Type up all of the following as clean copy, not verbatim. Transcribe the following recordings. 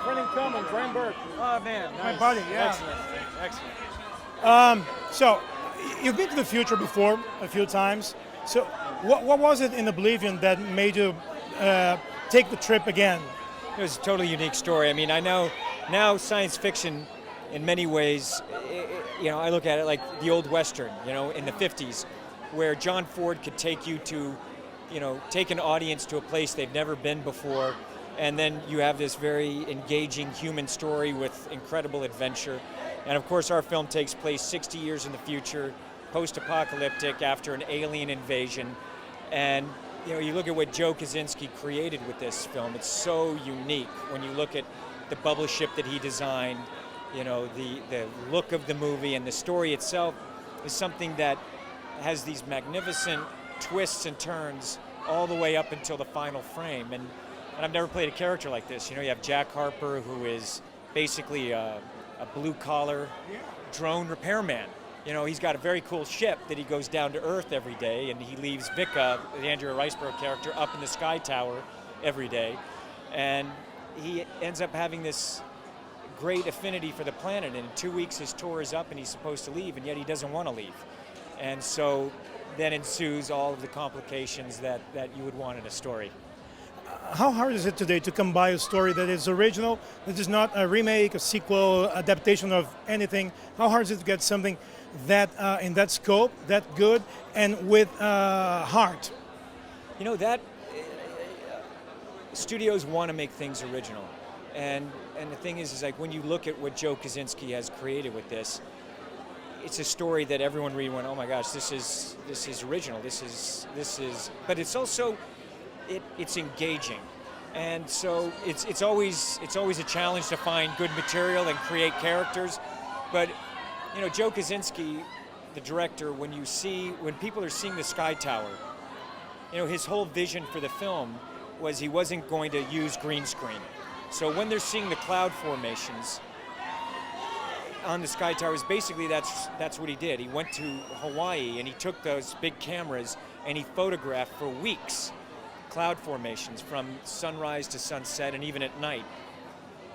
friend in common, Brian Burke. Oh man, nice. My buddy, yeah. Excellent. So, you've been to the future before a few times. So, what was it in Oblivion that made you take the trip again? It was a totally unique story. I mean, I know now science fiction, in many ways, I look at it like the old Western, in the 50s, where John Ford could take you to, take an audience to a place they've never been before, and then you have this very engaging human story with incredible adventure. And of course, our film takes place 60 years in the future, post-apocalyptic, after an alien invasion. And you look at what Joe Kosinski created with this film. It's so unique when you look at the bubble ship that he designed, the look of the movie, and the story itself is something that has these magnificent twists and turns all the way up until the final frame. And I've never played a character like this. You have Jack Harper, who is basically a blue-collar drone repairman. He's got a very cool ship that he goes down to Earth every day, and he leaves Vika, the Andrea Riseborough character, up in the Sky Tower every day. And he ends up having this great affinity for the planet, and in 2 weeks his tour is up and he's supposed to leave, and yet he doesn't want to leave. And so then ensues all of the complications that you would want in a story. How hard is it today to come by a story that is original, that is not a remake, a sequel, adaptation of anything? How hard is it to get something that in that scope, that good, and with heart? That studios want to make things original, and the thing is like when you look at what Joe Kosinski has created with this, it's a story that everyone read and went, oh my gosh, this is original. This is, but it's also it's engaging, and so it's always a challenge to find good material and create characters. But Joe Kosinski, the director, when people are seeing the Sky Tower, his whole vision for the film was he wasn't going to use green screen. So when they're seeing the cloud formations on the Sky Towers, basically that's what he did. He went to Hawaii and he took those big cameras and he photographed for weeks cloud formations from sunrise to sunset and even at night.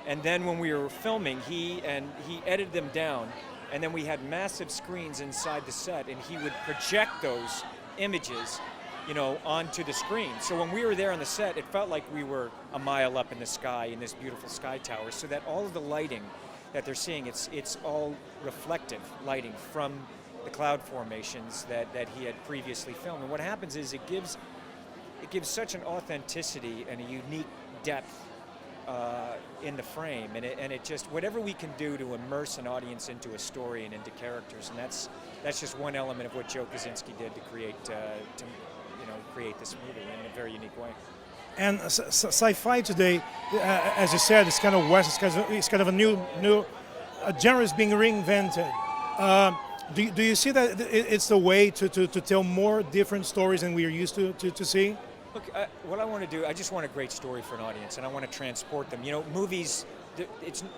And then when we were filming, he edited them down, and then we had massive screens inside the set, and he would project those images, onto the screen. So when we were there on the set, it felt like we were a mile up in the sky in this beautiful Sky Tower, so that all of the lighting that they're seeing, it's all reflective lighting from the cloud formations that he had previously filmed. And what happens is it gives such an authenticity and a unique depth in the frame, and it just, whatever we can do to immerse an audience into a story and into characters, and that's just one element of what Joe Kosinski did to create this movie in a very unique way. And sci-fi today, as you said, it's kind of West. It's kind of a new genre is being reinvented. Do you see that it's the way to tell more different stories than we are used to see? Look, what I want to do, I just want a great story for an audience, and I want to transport them. Movies,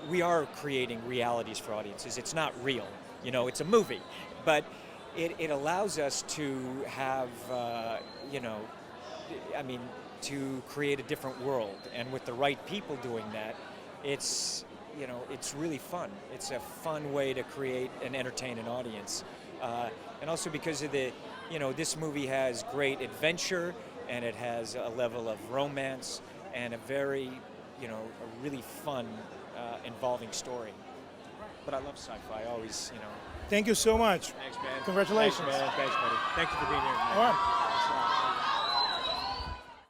we are creating realities for audiences. It's not real, it's a movie, but it allows us to have, to create a different world, and with the right people doing that, it's really fun. It's a fun way to create and entertain an audience, and also because of this movie has great adventure, and it has a level of romance and a very, a really fun, involving story. But I love sci-fi, always, Thank you so much. Thanks, man. Congratulations. Thanks, man. Thanks, buddy. Thank you for being here. All right.